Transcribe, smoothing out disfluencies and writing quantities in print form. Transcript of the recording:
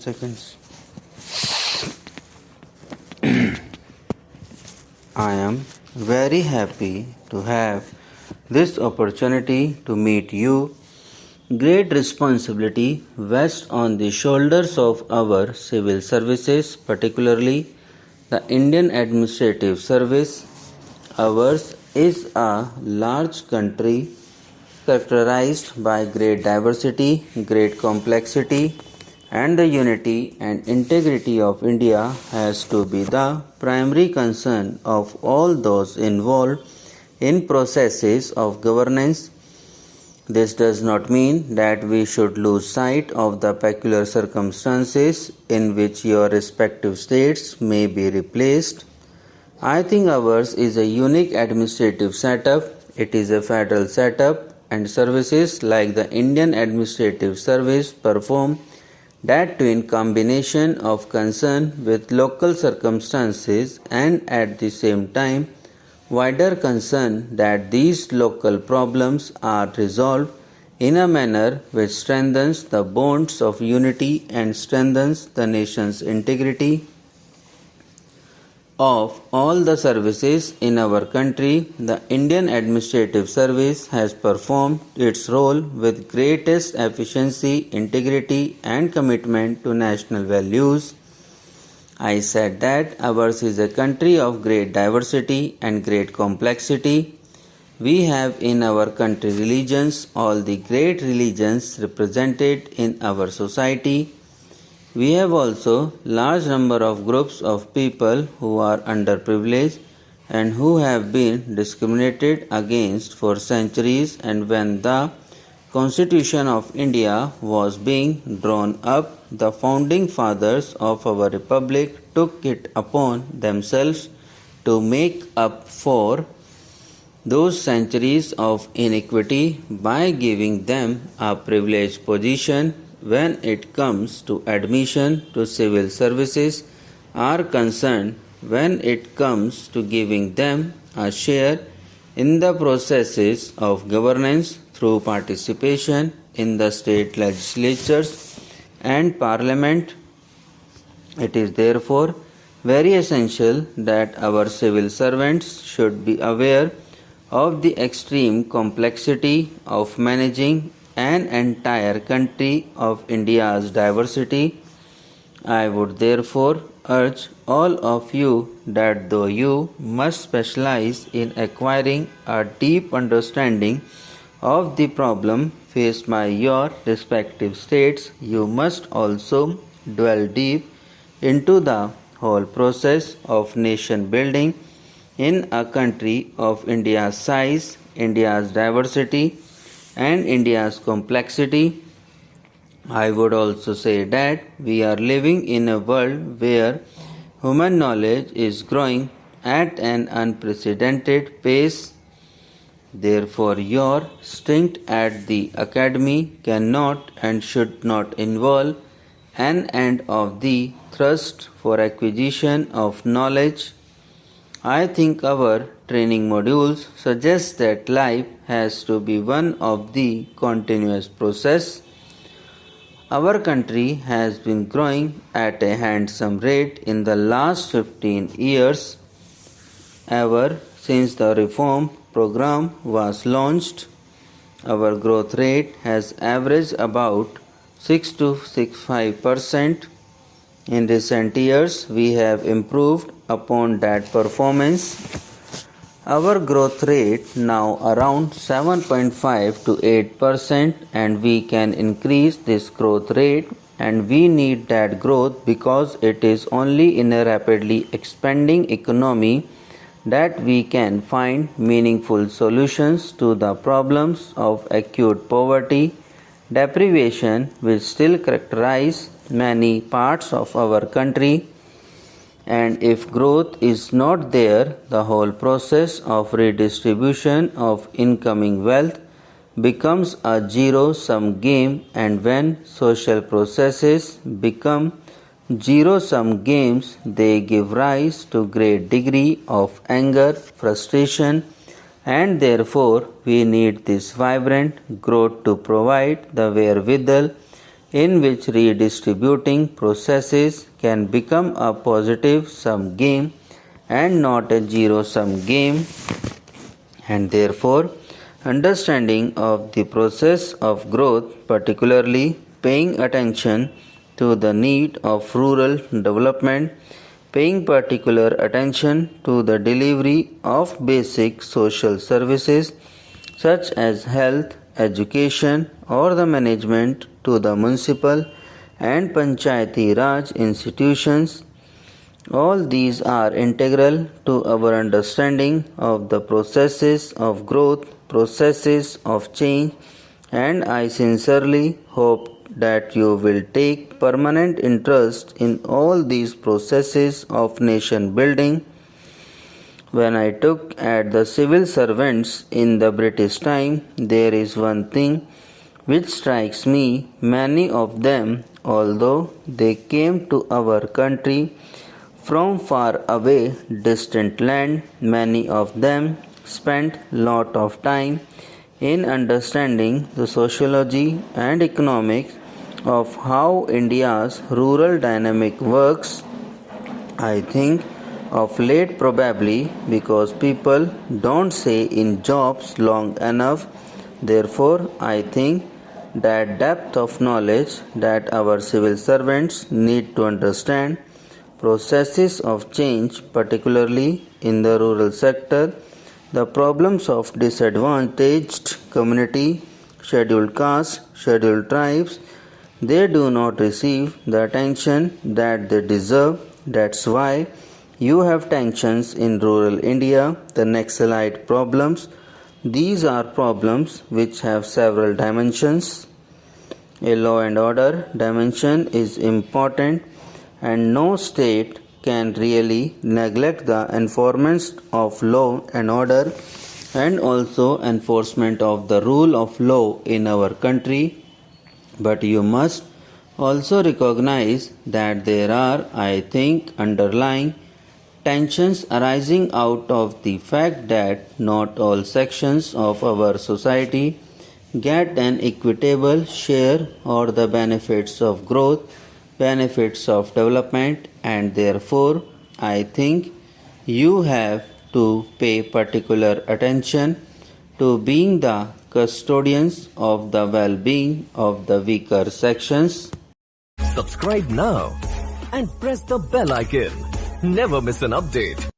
Seconds. I am very happy to have this opportunity to meet you. Great responsibility rests on the shoulders of our civil services, particularly the Indian Administrative Service. Ours is a large country characterized by great diversity, great complexity, and the unity and integrity of India has to be the primary concern of all those involved in processes of governance. This does not mean that we should lose sight of the peculiar circumstances in which your respective states may be replaced. I think ours is a unique administrative setup. It is a federal setup, and services like the Indian Administrative Service perform that twin combination of concern with local circumstances and at the same time wider concern that these local problems are resolved in a manner which strengthens the bonds of unity and strengthens the nation's integrity. Of all the services in our country, the Indian Administrative Service has performed its role with greatest efficiency, integrity, and commitment to national values. I said that ours is a country of great diversity and great complexity. We have in our country religions, all the great religions represented in our society. We have also large number of groups of people who are underprivileged and who have been discriminated against for centuries, and when the Constitution of India was being drawn up, the founding fathers of our republic took it upon themselves to make up for those centuries of inequity by giving them a privileged position when it comes to admission to civil services are concerned, when it comes to giving them a share in the processes of governance through participation in the state legislatures and parliament. It is therefore very essential that our civil servants should be aware of the extreme complexity of managing an entire country of India's diversity. I would therefore urge all of you that though you must specialize in acquiring a deep understanding of the problem faced by your respective states, you must also dwell deep into the whole process of nation building in a country of India's size, India's diversity, and India's complexity. I would also say that we are living in a world where human knowledge is growing at an unprecedented pace. Therefore, your stint at the academy cannot and should not involve an end of the thrust for acquisition of knowledge. I think our training modules suggest that life has to be one of the continuous process. Our country has been growing at a handsome rate in the last 15 years. Ever since the reform program was launched, our growth rate has averaged about 6 to 6.5%. In recent years, we have improved upon that performance. Our growth rate now around 7.5 to 8%, and we can increase this growth rate, and we need that growth because it is only in a rapidly expanding economy that we can find meaningful solutions to the problems of acute poverty, deprivation which still characterize many parts of our country. And if growth is not there, the whole process of redistribution of incoming wealth becomes a zero-sum game, and when social processes become zero-sum games, they give rise to great degree of anger, frustration, and therefore we need this vibrant growth to provide the wherewithal in which redistributing processes can become a positive sum game and not a zero sum game, and therefore understanding of the process of growth, particularly paying attention to the need of rural development, paying particular attention to the delivery of basic social services such as health, education, or the management to the municipal and Panchayati Raj institutions. All these are integral to our understanding of the processes of growth, processes of change, and I sincerely hope that you will take permanent interest in all these processes of nation building. When I took at the civil servants in the British time, there is one thing which strikes me. Many of them, although they came to our country from far away distant land, many of them spent lot of time in understanding the sociology and economics of how India's rural dynamic works. I think of late probably because people don't stay in jobs long enough. Therefore, I think that depth of knowledge that our civil servants need to understand processes of change, particularly in the rural sector, the problems of disadvantaged community, scheduled castes, scheduled tribes, they do not receive the attention that they deserve. That's why you have tensions in rural India, the Naxalite problems. These are problems which have several dimensions. A law and order dimension is important, and no state can really neglect the enforcement of law and order and also enforcement of the rule of law in our country. But you must also recognize that there are, I think, underlying tensions arising out of the fact that not all sections of our society get an equitable share or the benefits of growth, benefits of development, and therefore I think you have to pay particular attention to being the custodians of the well-being of the weaker sections. Subscribe now and press the bell icon. Never miss an update.